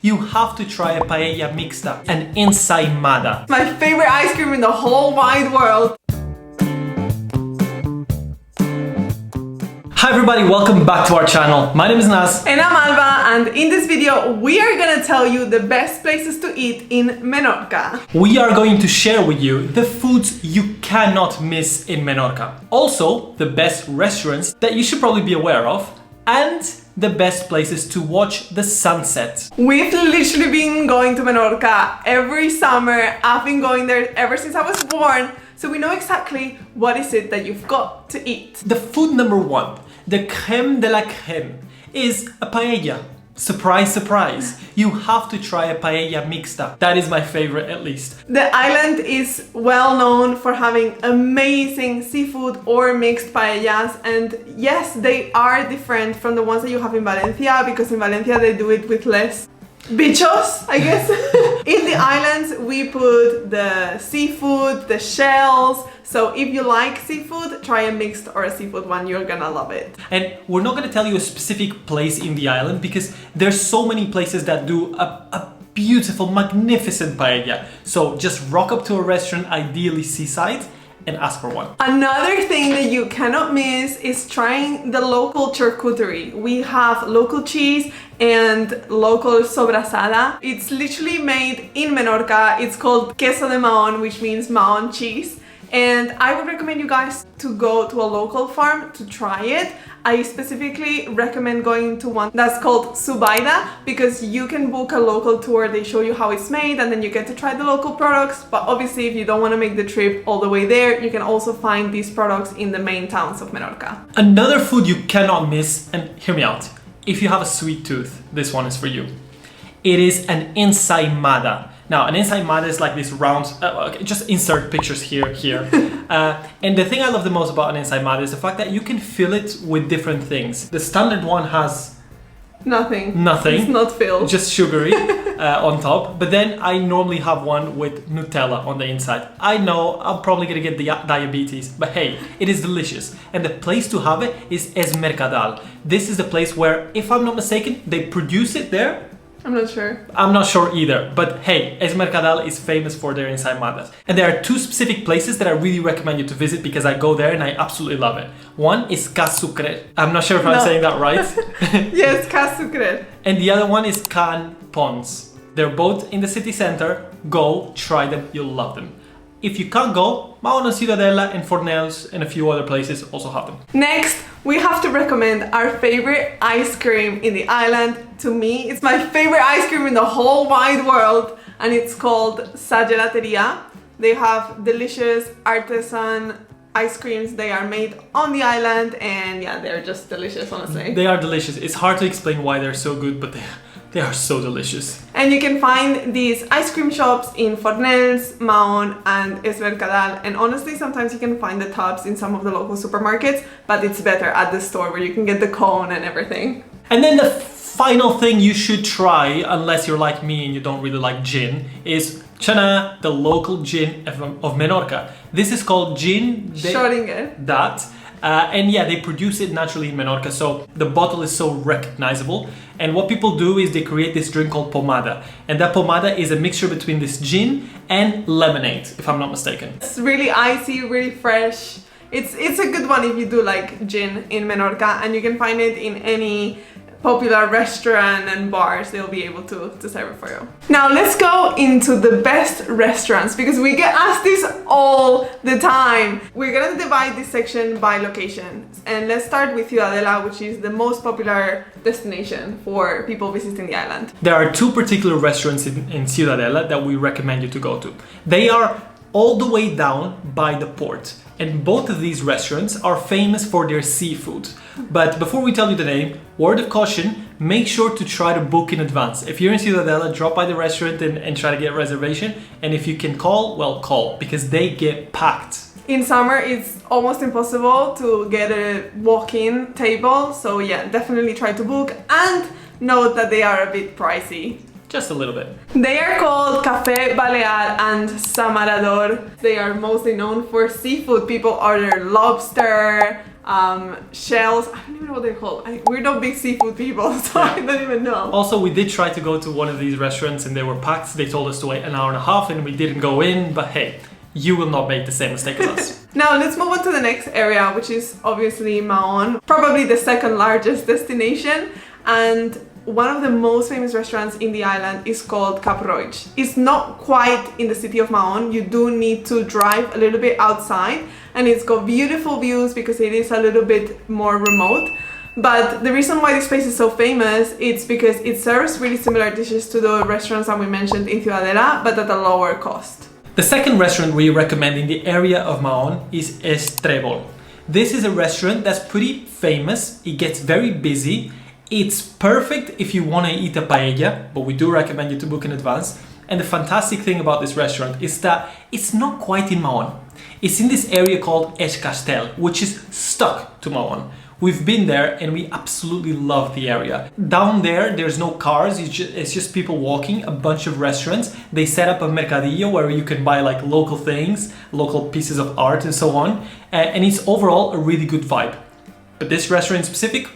You have to try a paella mixta, an ensaimada. My favorite ice cream in the whole wide world. Hi everybody, welcome back to our channel. My name is Naz. And I'm Alba, and in this video we are gonna tell you the best places to eat in Menorca. We are going to share with you the foods you cannot miss in Menorca. Also, the best restaurants that you should probably be aware of, and the best places to watch the sunset. We've literally been going to Menorca every summer. I've been going there ever since I was born, so we know exactly what is it that you've got to eat. The food number one, the crème de la crème, is a paella. Surprise, surprise. You have to try a paella mixta. That is my favorite, at least. The island is well known for having amazing seafood or mixed paellas, and yes, they are different from the ones that you have in Valencia, because in Valencia they do it with less bichos, I guess. In the islands we put the seafood, the shells, so if you like seafood, try a mixed or a seafood one, you're gonna love it. And we're not gonna tell you a specific place in the island because there's so many places that do a beautiful, magnificent paella. So just rock up to a restaurant, ideally seaside, and ask for one. Another thing that you cannot miss is trying the local charcuterie. We have local cheese and local sobrasada. It's literally made in Menorca. It's called queso de Mahón, which means Mahón cheese. And I would recommend you guys to go to a local farm to try it. I specifically recommend going to one that's called Ciutadella because you can book a local tour. They show you how it's made and then you get to try the local products. But obviously if you don't want to make the trip all the way there, you can also find these products in the main towns of Menorca. Another food you cannot miss, and hear me out, if you have a sweet tooth, this one is for you. It is an ensaimada. Now, an ensaimada is like this round, okay, just insert pictures here. And the thing I love the most about an ensaimada is the fact that you can fill it with different things. The standard one has Nothing. It's not filled. Just sugary on top. But then I normally have one with Nutella on the inside. I know I'm probably gonna get diabetes, but hey, it is delicious. And the place to have it is Es Mercadal. This is the place where, if I'm not mistaken, they produce it there. I'm not sure. I'm not sure either, but hey, Es Mercadal is famous for their ensaimadas. And there are two specific places that I really recommend you to visit because I go there and I absolutely love it. One is Cas Sucre. I'm not sure if I'm saying that right. Yes, Cas Sucre. And the other one is Can Pons. They're both in the city center. Go, try them, you'll love them. If you can't go, Mahón and Ciutadella and Fornells and a few other places also have them. Next, we have to recommend our favorite ice cream in the island. To me, it's my favorite ice cream in the whole wide world, and it's called Sa Gelateria. They have delicious artisan ice creams. They are made on the island, and yeah, they're just delicious, honestly. They are delicious. It's hard to explain why they're so good, but they are so delicious. And you can find these ice cream shops in Fornells, Mahón and Es Mercadal. And honestly, sometimes you can find the tubs in some of the local supermarkets, but it's better at the store where you can get the cone and everything. And then the final thing you should try, unless you're like me and you don't really like gin, is Chana, the local gin of Menorca. This is called Gin Dat. And yeah, they produce it naturally in Menorca, so the bottle is so recognizable. And what people do is they create this drink called pomada. And that pomada is a mixture between this gin and lemonade, if I'm not mistaken. It's really icy, really fresh. It's a good one if you do like gin in Menorca, and you can find it in any popular restaurant and bars. They'll be able to serve it for you. Now let's go into the best restaurants because we get asked this all the time. We're gonna divide this section by location, and let's start with Ciutadella, which is the most popular destination for people visiting the island. There are two particular restaurants in Ciutadella that we recommend you to go to. They are all the way down by the port, and both of these restaurants are famous for their seafood. But before we tell you the name, word of caution, make sure to try to book in advance. If you're in Ciutadella, drop by the restaurant and try to get a reservation. And if you can call, well, call, because they get packed. In summer, it's almost impossible to get a walk-in table. So yeah, definitely try to book, and note that they are a bit pricey. Just a little bit. They are called Café Balear and Samarador. They are mostly known for seafood. People order lobster, shells. I don't even know what they're called. We're not big seafood people, so I don't even know. Also, we did try to go to one of these restaurants and they were packed. They told us to wait an hour and a half and we didn't go in, but hey, you will not make the same mistake as us. Now let's move on to the next area, which is obviously Mahón, probably the second largest destination, and one of the most famous restaurants in the island is called Cap Roig. It's not quite in the city of Mahón. You do need to drive a little bit outside, and it's got beautiful views because it is a little bit more remote. But the reason why this place is so famous is because it serves really similar dishes to the restaurants that we mentioned in Ciutadella, but at a lower cost. The second restaurant we recommend in the area of Mahón is Resturants. This is a restaurant that's pretty famous. It gets very busy. It's perfect if you want to eat a paella, but we do recommend you to book in advance. And the fantastic thing about this restaurant is that it's not quite in Mahón. It's in this area called Es Castell, which is stuck to Mahón. We've been there and we absolutely love the area. Down there, there's no cars, it's just people walking, a bunch of restaurants. They set up a mercadillo where you can buy like local things, local pieces of art and so on. And it's overall a really good vibe. But this restaurant in specific,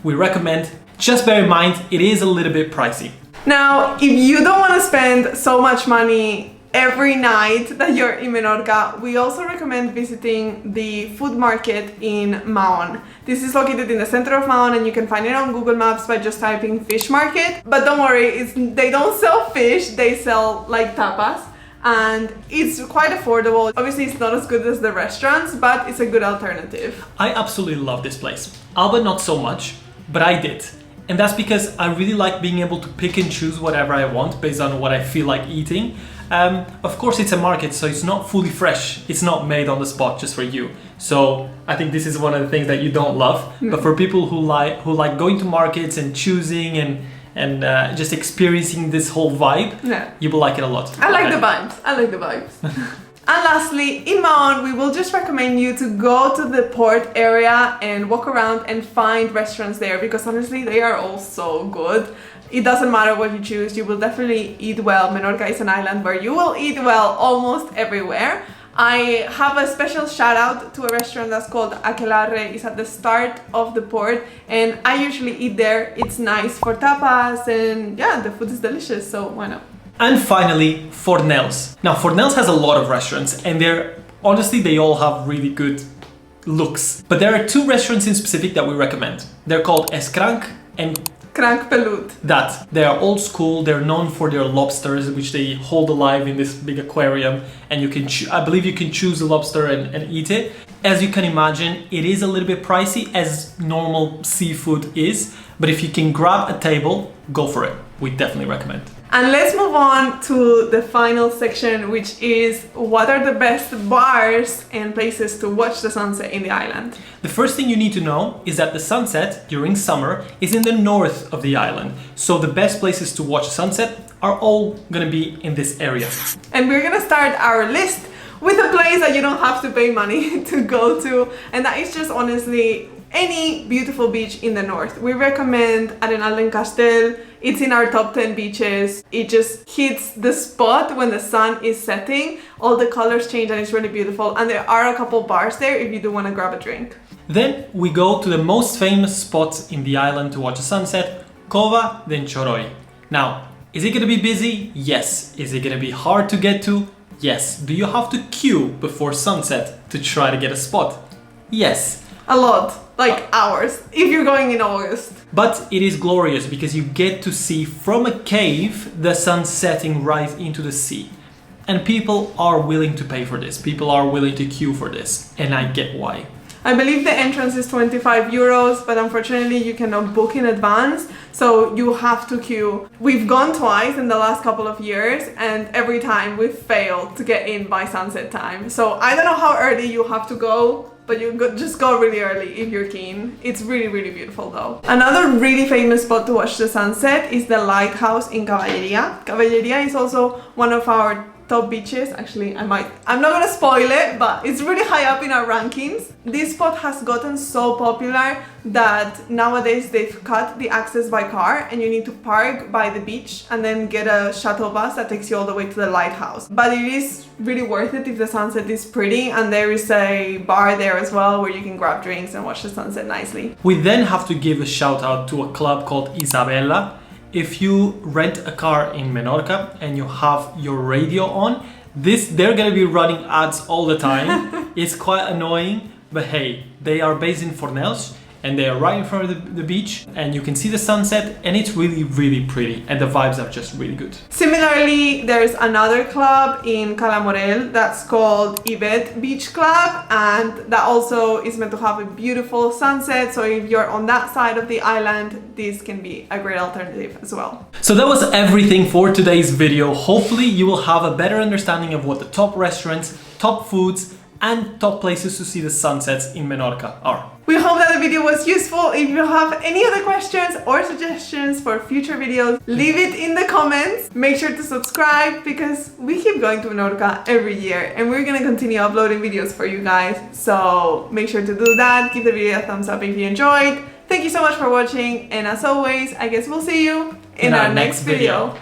we recommend. Just bear in mind, it is a little bit pricey. Now, if you don't want to spend so much money every night that you're in Menorca, we also recommend visiting the food market in Mahón. This is located in the center of Mahón and you can find it on Google Maps by just typing fish market. But don't worry, they don't sell fish, they sell like tapas. And it's quite affordable. Obviously it's not as good as the restaurants, but it's a good alternative. I absolutely love this place. Alba not so much, but I did. And that's because I really like being able to pick and choose whatever I want based on what I feel like eating. Of course it's a market, so it's not fully fresh. It's not made on the spot just for you. So I think this is one of the things that you don't love. But for people who like going to markets and choosing and just experiencing this whole vibe, you will like it a lot. I like the vibes. And lastly, in Mahón, we will just recommend you to go to the port area and walk around and find restaurants there, because honestly, they are all so good. It doesn't matter what you choose, you will definitely eat well. Menorca is an island where you will eat well almost everywhere. I have a special shout out to a restaurant that's called Aquelarre. It's at the start of the port and I usually eat there. It's nice for tapas and yeah, the food is delicious, so why not? And finally, Fornells. Now, Fornells has a lot of restaurants and honestly, they all have really good looks. But there are two restaurants in specific that we recommend. They're called Escranc and Crank Pelut. They are old school, they're known for their lobsters, which they hold alive in this big aquarium, and you can, I believe you can choose a lobster and eat it. As you can imagine, it is a little bit pricey, as normal seafood is, but if you can grab a table, go for it. We definitely recommend. And let's move on to the final section, which is what are the best bars and places to watch the sunset in the island. The first thing you need to know is that the sunset during summer is in the north of the island. So the best places to watch the sunset are all gonna be in this area. And we're gonna start our list with a place that you don't have to pay money to go to. And that is just honestly any beautiful beach in the north. We recommend Arenal del Castell. It's in our top 10 beaches. It just hits the spot when the sun is setting. All the colors change and it's really beautiful. And there are a couple bars there if you do want to grab a drink. Then we go to the most famous spot in the island to watch the sunset, Cova d'en Choroi. Now, is it going to be busy? Yes. Is it going to be hard to get to? Yes. Do you have to queue before sunset to try to get a spot? Yes. A lot. Like hours, if you're going in August. But it is glorious because you get to see from a cave the sun setting right into the sea. And people are willing to pay for this. People are willing to queue for this. And I get why. I believe the entrance is 25 euros, but unfortunately you cannot book in advance. So you have to queue. We've gone twice in the last couple of years and every time we've failed to get in by sunset time. So I don't know how early you have to go, but just go really early if you're keen. It's really, really beautiful though. Another really famous spot to watch the sunset is the lighthouse in Caballeria. Caballeria is also one of our top beaches. Actually, I'm not gonna spoil it, but it's really high up in our rankings. This spot has gotten so popular that nowadays they've cut the access by car and you need to park by the beach and then get a shuttle bus that takes you all the way to the lighthouse. But it is really worth it if the sunset is pretty, and there is a bar there as well where you can grab drinks and watch the sunset nicely. We then have to give a shout out to a club called Ciutadella. If you rent a car in Menorca and you have your radio on, they're gonna be running ads all the time. It's quite annoying, but hey, they are based in Fornells and they are right in front of the beach, and you can see the sunset, and it's really, really pretty, and the vibes are just really good. Similarly, there's another club in Cala Morel that's called Ibet Beach Club, and that also is meant to have a beautiful sunset, so if you're on that side of the island, this can be a great alternative as well. So that was everything for today's video. Hopefully you will have a better understanding of what the top restaurants, top foods, and top places to see the sunsets in Menorca are. We hope that the video was useful. If you have any other questions or suggestions for future videos, leave it in the comments. Make sure to subscribe because we keep going to Menorca every year and we're gonna continue uploading videos for you guys. So make sure to do that. Give the video a thumbs up if you enjoyed. Thank you so much for watching, and as always, I guess we'll see you in our next video.